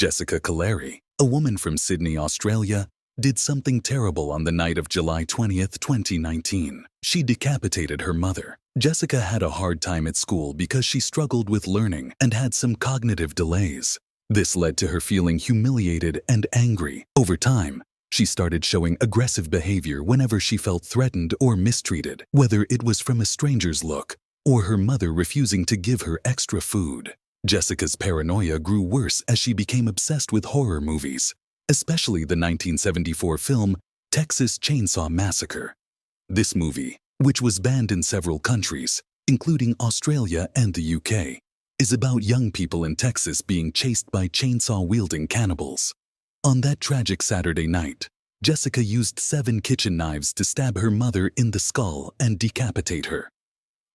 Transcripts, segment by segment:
Jessica Callery, a woman from Sydney, Australia, did something terrible on the night of July 20th, 2019. She decapitated her mother. Jessica had a hard time at school because she struggled with learning and had some cognitive delays. This led to her feeling humiliated and angry. Over time, she started showing aggressive behavior whenever she felt threatened or mistreated, whether it was from a stranger's look or her mother refusing to give her extra food. Jessica's paranoia grew worse as she became obsessed with horror movies, especially the 1974 film Texas Chainsaw Massacre. This movie, which was banned in several countries, including Australia and the UK, is about young people in Texas being chased by chainsaw-wielding cannibals. On that tragic Saturday night, Jessica used 7 kitchen knives to stab her mother in the skull and decapitate her.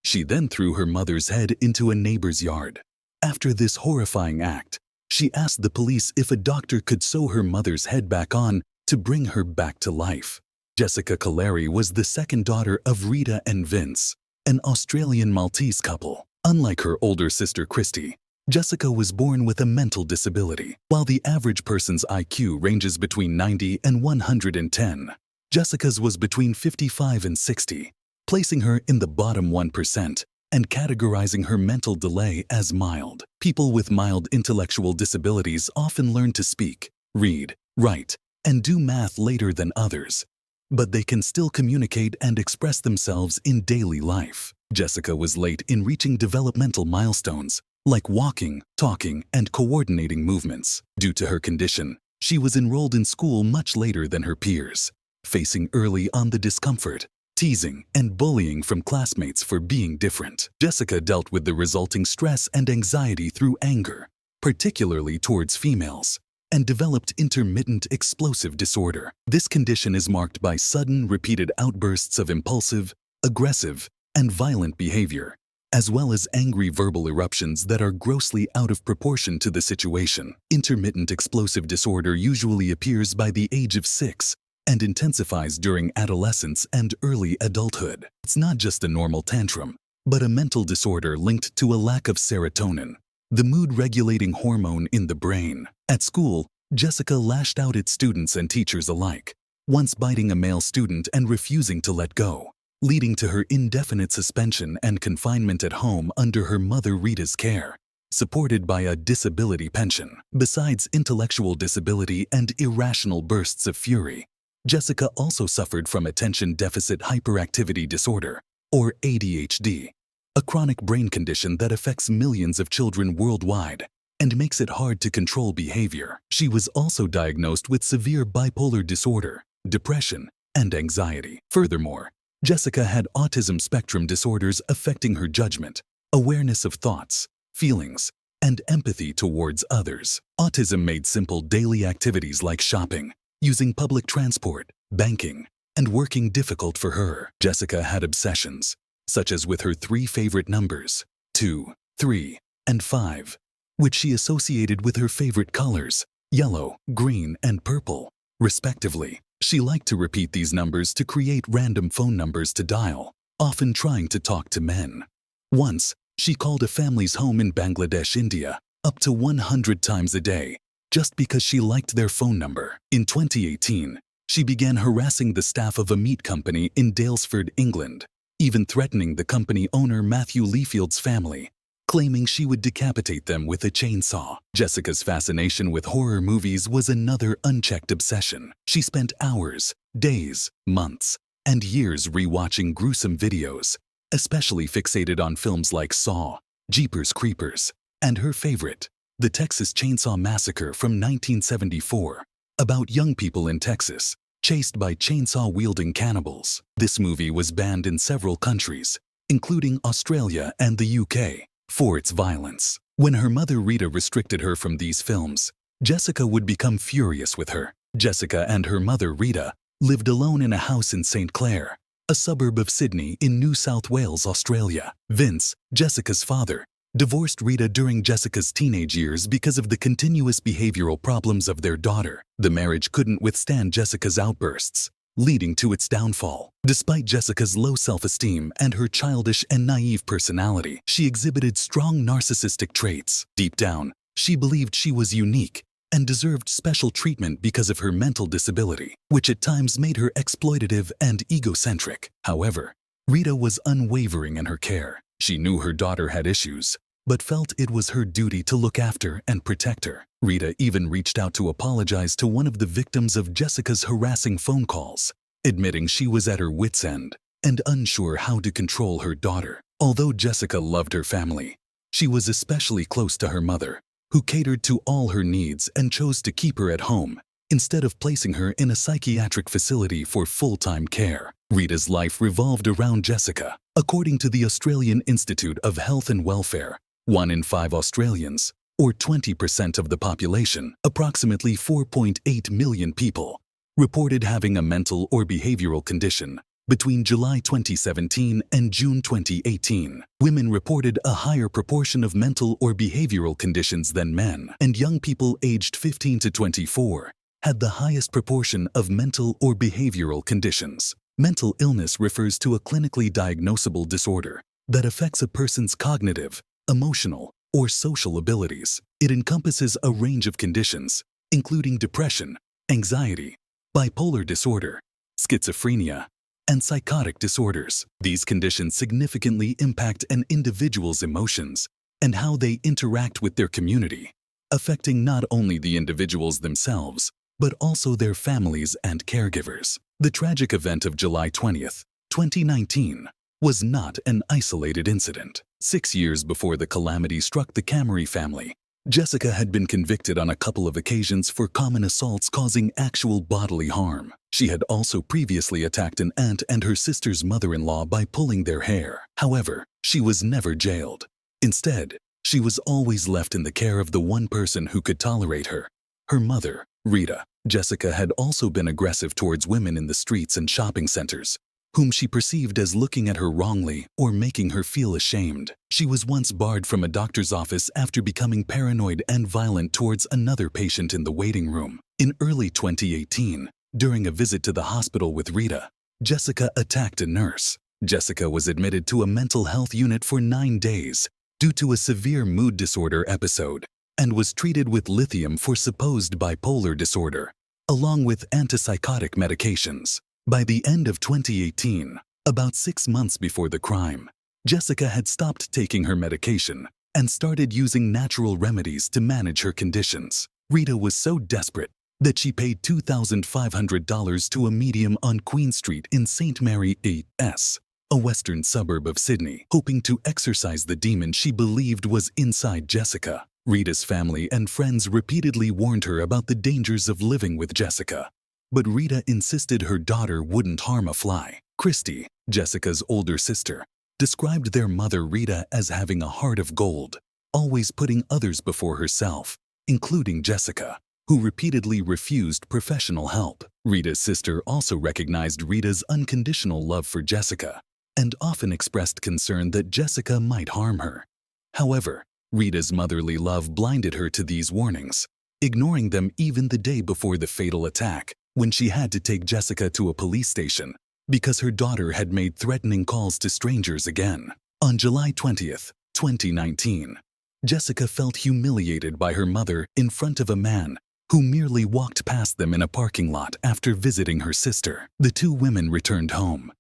She then threw her mother's head into a neighbor's yard. After this horrifying act, she asked the police if a doctor could sew her mother's head back on to bring her back to life. Jessica Callery was the second daughter of Rita and Vince, an Australian Maltese couple. Unlike her older sister Christy, Jessica was born with a mental disability. While the average person's IQ ranges between 90 and 110, Jessica's was between 55 and 60, placing her in the bottom 1% and categorizing her mental delay as mild. People with mild intellectual disabilities often learn to speak, read, write, and do math later than others, but they can still communicate and express themselves in daily life. Jessica was late in reaching developmental milestones, like walking, talking, and coordinating movements. Due to her condition, she was enrolled in school much later than her peers, facing early on the discomfort, teasing, and bullying from classmates for being different. Jessica dealt with the resulting stress and anxiety through anger, particularly towards females, and developed intermittent explosive disorder. This condition is marked by sudden, repeated outbursts of impulsive, aggressive, and violent behavior, as well as angry verbal eruptions that are grossly out of proportion to the situation. Intermittent explosive disorder usually appears by the age of 6 and intensifies during adolescence and early adulthood. It's not just a normal tantrum, but a mental disorder linked to a lack of serotonin, the mood-regulating hormone in the brain. At school, Jessica lashed out at students and teachers alike, once biting a male student and refusing to let go, leading to her indefinite suspension and confinement at home under her mother Rita's care, supported by a disability pension. Besides intellectual disability and irrational bursts of fury, Jessica also suffered from attention deficit hyperactivity disorder, or ADHD, a chronic brain condition that affects millions of children worldwide and makes it hard to control behavior. She was also diagnosed with severe bipolar disorder, depression, and anxiety. Furthermore, Jessica had autism spectrum disorders affecting her judgment, awareness of thoughts, feelings, and empathy towards others. Autism made simple daily activities like shopping, using public transport, banking, and working difficult for her. Jessica had obsessions, such as with her 3 favorite numbers, 2, 3, and 5, which she associated with her favorite colors, yellow, green, and purple, respectively. She liked to repeat these numbers to create random phone numbers to dial, often trying to talk to men. Once, she called a family's home in Bangladesh, India, up to 100 times a day, just because she liked their phone number. In 2018, she began harassing the staff of a meat company in Daylesford, England, even threatening the company owner Matthew Leafield's family, claiming she would decapitate them with a chainsaw. Jessica's fascination with horror movies was another unchecked obsession. She spent hours, days, months, and years rewatching gruesome videos, especially fixated on films like Saw, Jeepers Creepers, and her favorite, the Texas Chainsaw Massacre from 1974, about young people in Texas chased by chainsaw-wielding cannibals. This movie was banned in several countries, including Australia and the UK, for its violence. When her mother Rita restricted her from these films, Jessica would become furious with her. Jessica and her mother Rita lived alone in a house in St. Clair, a suburb of Sydney in New South Wales, Australia. Vince, Jessica's father, divorced Rita during Jessica's teenage years because of the continuous behavioral problems of their daughter. The marriage couldn't withstand Jessica's outbursts, leading to its downfall. Despite Jessica's low self-esteem and her childish and naive personality, she exhibited strong narcissistic traits. Deep down, she believed she was unique and deserved special treatment because of her mental disability, which at times made her exploitative and egocentric. However, Rita was unwavering in her care. She knew her daughter had issues, but felt it was her duty to look after and protect her. Rita even reached out to apologize to one of the victims of Jessica's harassing phone calls, admitting she was at her wit's end and unsure how to control her daughter. Although Jessica loved her family, she was especially close to her mother, who catered to all her needs and chose to keep her at home instead of placing her in a psychiatric facility for full-time care. Rita's life revolved around Jessica. According to the Australian Institute of Health and Welfare, 1 in 5 Australians, or 20% of the population, approximately 4.8 million people, reported having a mental or behavioral condition. Between July 2017 and June 2018, women reported a higher proportion of mental or behavioral conditions than men, and young people aged 15 to 24 had the highest proportion of mental or behavioral conditions. Mental illness refers to a clinically diagnosable disorder that affects a person's cognitive, emotional, or social abilities. It encompasses a range of conditions, including depression, anxiety, bipolar disorder, schizophrenia, and psychotic disorders. These conditions significantly impact an individual's emotions and how they interact with their community, affecting not only the individuals themselves, but also their families and caregivers. The tragic event of July 20th, 2019, was not an isolated incident. 6 years before the calamity struck the Camry family, Jessica had been convicted on a couple of occasions for common assaults causing actual bodily harm. She had also previously attacked an aunt and her sister's mother-in-law by pulling their hair. However, she was never jailed. Instead, she was always left in the care of the one person who could tolerate her, her mother, Rita. Jessica had also been aggressive towards women in the streets and shopping centers, whom she perceived as looking at her wrongly or making her feel ashamed. She was once barred from a doctor's office after becoming paranoid and violent towards another patient in the waiting room. In early 2018, during a visit to the hospital with Rita, Jessica attacked a nurse. Jessica was admitted to a mental health unit for 9 days due to a severe mood disorder episode and was treated with lithium for supposed bipolar disorder, along with antipsychotic medications. By the end of 2018, about 6 months before the crime, Jessica had stopped taking her medication and started using natural remedies to manage her conditions. Rita was so desperate that she paid $2,500 to a medium on Queen Street in St. Mary, A.S., a western suburb of Sydney, hoping to exorcise the demon she believed was inside Jessica. Rita's family and friends repeatedly warned her about the dangers of living with Jessica, but Rita insisted her daughter wouldn't harm a fly. Christy, Jessica's older sister, described their mother Rita as having a heart of gold, always putting others before herself, including Jessica, who repeatedly refused professional help. Rita's sister also recognized Rita's unconditional love for Jessica and often expressed concern that Jessica might harm her. However, Rita's motherly love blinded her to these warnings, ignoring them even the day before the fatal attack, when she had to take Jessica to a police station because her daughter had made threatening calls to strangers again. On July 20th, 2019, Jessica felt humiliated by her mother in front of a man who merely walked past them in a parking lot after visiting her sister. The two women returned home.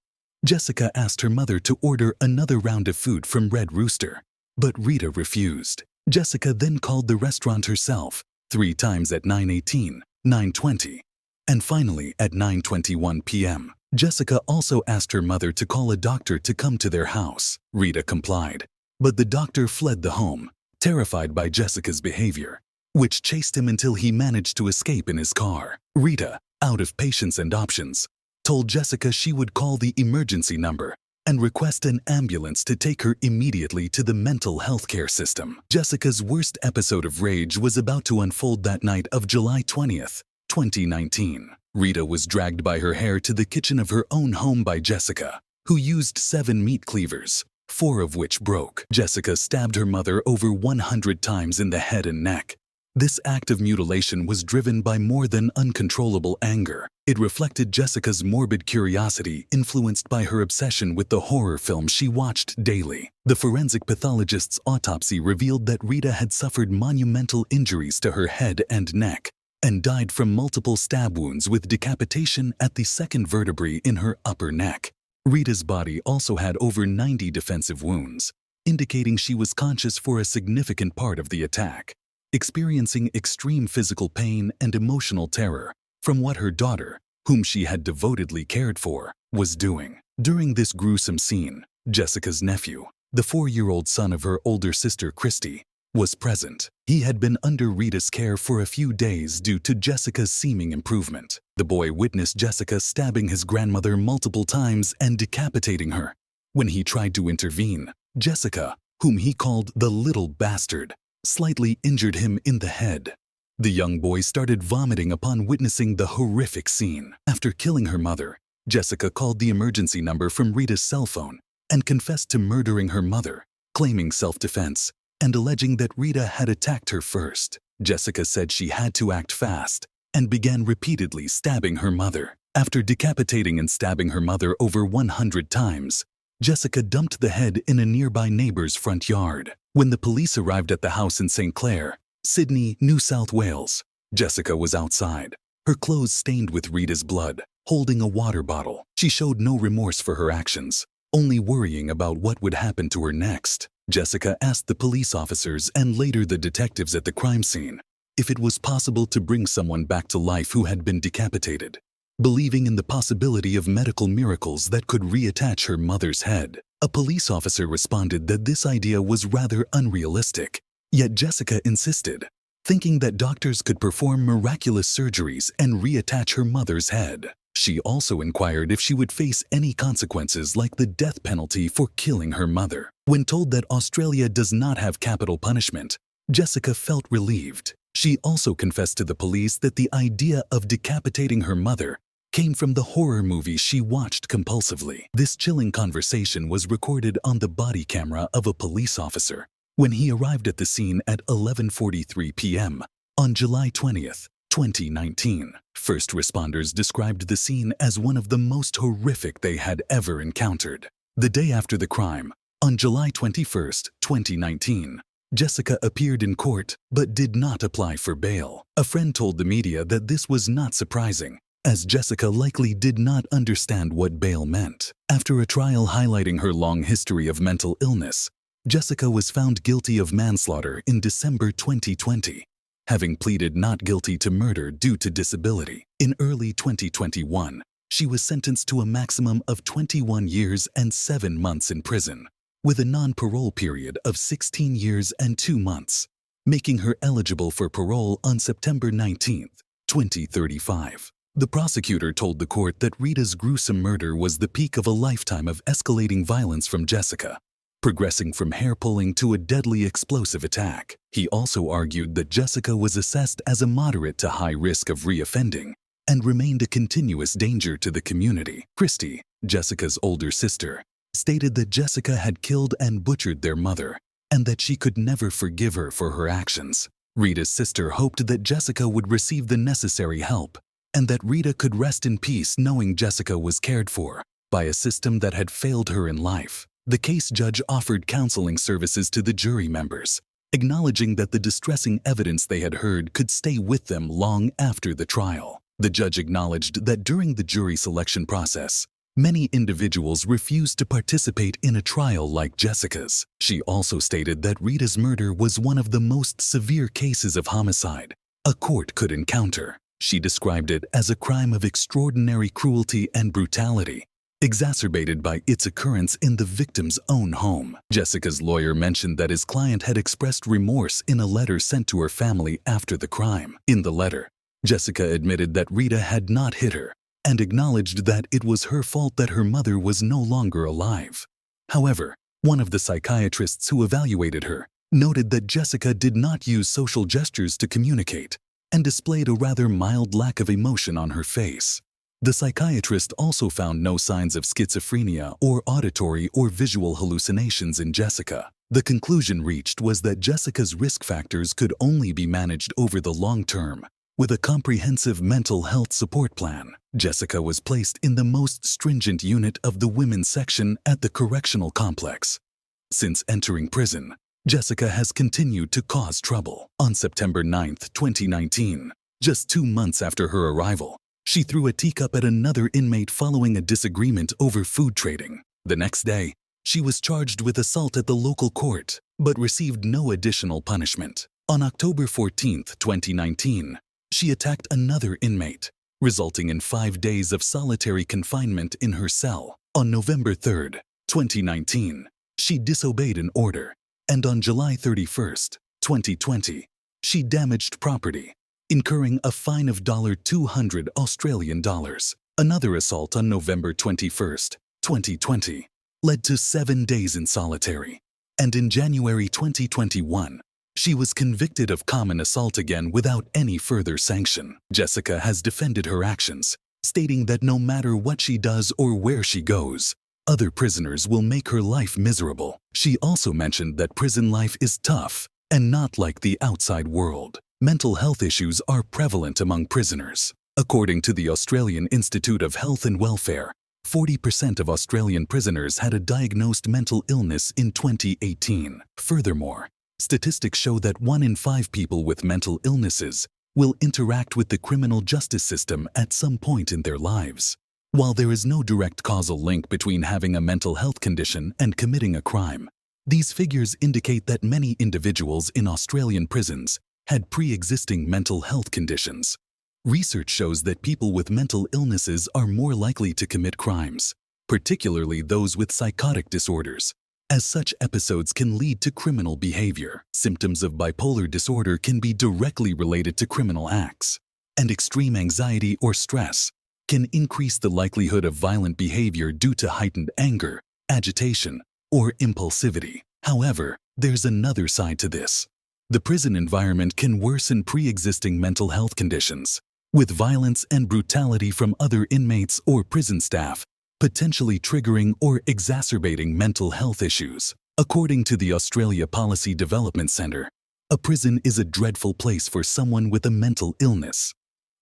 Jessica asked her mother to order another round of food from Red Rooster, but Rita refused. Jessica then called the restaurant herself 3 times at 9:18, 9:20, and finally at 9:21 p.m. Jessica also asked her mother to call a doctor to come to their house. Rita complied, but the doctor fled the home, terrified by Jessica's behavior, which chased him until he managed to escape in his car. Rita, out of patience and options, told Jessica she would call the emergency number and request an ambulance to take her immediately to the mental health care system. Jessica's worst episode of rage was about to unfold that night of July 20th, 2019. Rita was dragged by her hair to the kitchen of her own home by Jessica, who used 7 meat cleavers, 4 of which broke. Jessica stabbed her mother over 100 times in the head and neck, This act of mutilation was driven by more than uncontrollable anger. It reflected Jessica's morbid curiosity, influenced by her obsession with the horror films she watched daily. The forensic pathologist's autopsy revealed that Rita had suffered monumental injuries to her head and neck and died from multiple stab wounds with decapitation at the second vertebrae in her upper neck. Rita's body also had over 90 defensive wounds, indicating she was conscious for a significant part of the attack, experiencing extreme physical pain and emotional terror from what her daughter, whom she had devotedly cared for, was doing. During this gruesome scene, Jessica's nephew, the 4-year-old son of her older sister Christy, was present. He had been under Rita's care for a few days due to Jessica's seeming improvement. The boy witnessed Jessica stabbing his grandmother multiple times and decapitating her. When he tried to intervene, Jessica, whom he called the little bastard, slightly injured him in the head. The young boy started vomiting upon witnessing the horrific scene. After killing her mother, Jessica called the emergency number from Rita's cell phone and confessed to murdering her mother, claiming self-defense and alleging that Rita had attacked her first. Jessica said she had to act fast and began repeatedly stabbing her mother. After decapitating and stabbing her mother over 100 times, Jessica dumped the head in a nearby neighbor's front yard. When the police arrived at the house in St. Clair, Sydney, New South Wales, Jessica was outside, her clothes stained with Rita's blood, holding a water bottle. She showed no remorse for her actions, only worrying about what would happen to her next. Jessica asked the police officers and later the detectives at the crime scene if it was possible to bring someone back to life who had been decapitated, believing in the possibility of medical miracles that could reattach her mother's head. A police officer responded that this idea was rather unrealistic, yet Jessica insisted, thinking that doctors could perform miraculous surgeries and reattach her mother's head. She also inquired if she would face any consequences like the death penalty for killing her mother. When told that Australia does not have capital punishment, Jessica felt relieved. She also confessed to the police that the idea of decapitating her mother came from the horror movies she watched compulsively. This chilling conversation was recorded on the body camera of a police officer when he arrived at the scene at 11:43 p.m. on July 20th, 2019. First responders described the scene as one of the most horrific they had ever encountered. The day after the crime, on July 21st, 2019, Jessica appeared in court but did not apply for bail. A friend told the media that this was not surprising, as Jessica likely did not understand what bail meant. After a trial highlighting her long history of mental illness, Jessica was found guilty of manslaughter in December 2020, having pleaded not guilty to murder due to disability. In early 2021, she was sentenced to a maximum of 21 years and 7 months in prison, with a non-parole period of 16 years and 2 months, making her eligible for parole on September 19, 2035. The prosecutor told the court that Rita's gruesome murder was the peak of a lifetime of escalating violence from Jessica, progressing from hair-pulling to a deadly explosive attack. He also argued that Jessica was assessed as a moderate to high risk of reoffending and remained a continuous danger to the community. Christy, Jessica's older sister, stated that Jessica had killed and butchered their mother and that she could never forgive her for her actions. Rita's sister hoped that Jessica would receive the necessary help and that Rita could rest in peace knowing Jessica was cared for by a system that had failed her in life. The case judge offered counseling services to the jury members, acknowledging that the distressing evidence they had heard could stay with them long after the trial. The judge acknowledged that during the jury selection process, many individuals refused to participate in a trial like Jessica's. She also stated that Rita's murder was one of the most severe cases of homicide a court could encounter. She described it as a crime of extraordinary cruelty and brutality, exacerbated by its occurrence in the victim's own home. Jessica's lawyer mentioned that his client had expressed remorse in a letter sent to her family after the crime. In the letter, Jessica admitted that Rita had not hit her and acknowledged that it was her fault that her mother was no longer alive. However, one of the psychiatrists who evaluated her noted that Jessica did not use social gestures to communicate and displayed a rather mild lack of emotion on her face. The psychiatrist also found no signs of schizophrenia or auditory or visual hallucinations in Jessica. The conclusion reached was that Jessica's risk factors could only be managed over the long term. With a comprehensive mental health support plan, Jessica was placed in the most stringent unit of the women's section at the correctional complex. Since entering prison, Jessica has continued to cause trouble. On September 9, 2019, just 2 months after her arrival, she threw a teacup at another inmate following a disagreement over food trading. The next day, she was charged with assault at the local court, but received no additional punishment. On October 14, 2019, she attacked another inmate, resulting in 5 days of solitary confinement in her cell. On November 3, 2019, she disobeyed an order, and on July 31, 2020, she damaged property, incurring a fine of $200 Australian dollars. Another assault on November 21, 2020, led to 7 days in solitary, and in January 2021, she was convicted of common assault again without any further sanction. Jessica has defended her actions, stating that no matter what she does or where she goes, other prisoners will make her life miserable. She also mentioned that prison life is tough and not like the outside world. Mental health issues are prevalent among prisoners. According to the Australian Institute of Health and Welfare, 40% of Australian prisoners had a diagnosed mental illness in 2018. Furthermore, statistics show that 1 in 5 people with mental illnesses will interact with the criminal justice system at some point in their lives. While there is no direct causal link between having a mental health condition and committing a crime, these figures indicate that many individuals in Australian prisons had pre-existing mental health conditions. Research shows that people with mental illnesses are more likely to commit crimes, particularly those with psychotic disorders, as such episodes can lead to criminal behavior. Symptoms of bipolar disorder can be directly related to criminal acts, and extreme anxiety or stress can increase the likelihood of violent behavior due to heightened anger, agitation, or impulsivity. However, there's another side to this. The prison environment can worsen pre-existing mental health conditions, with violence and brutality from other inmates or prison staff potentially triggering or exacerbating mental health issues. According to the Australia Policy Development Centre, a prison is a dreadful place for someone with a mental illness.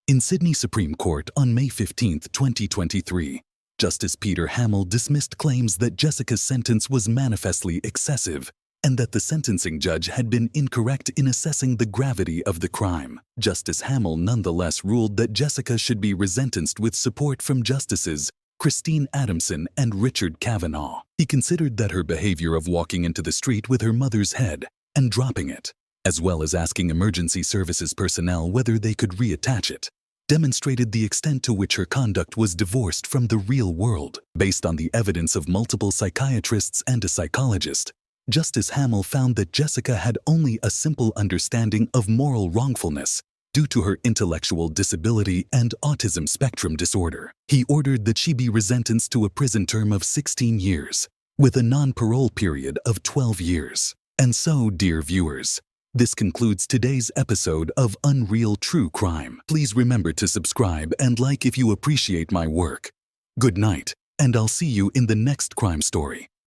In Sydney Supreme Court on May 15, 2023, Justice Peter Hamill dismissed claims that Jessica's sentence was manifestly excessive and that the sentencing judge had been incorrect in assessing the gravity of the crime. Justice Hamill nonetheless ruled that Jessica should be resentenced with support from Justices Christine Adamson and Richard Kavanaugh. He considered that her behavior of walking into the street with her mother's head and dropping it, as well as asking emergency services personnel whether they could reattach it, demonstrated the extent to which her conduct was divorced from the real world. Based on the evidence of multiple psychiatrists and a psychologist, Justice Hamill found that Jessica had only a simple understanding of moral wrongfulness due to her intellectual disability and autism spectrum disorder. He ordered that she be resentenced to a prison term of 16 years, with a non-parole period of 12 years. And so, dear viewers, this concludes today's episode of Unreal True Crime. Please remember to subscribe and like if you appreciate my work. Good night, and I'll see you in the next crime story.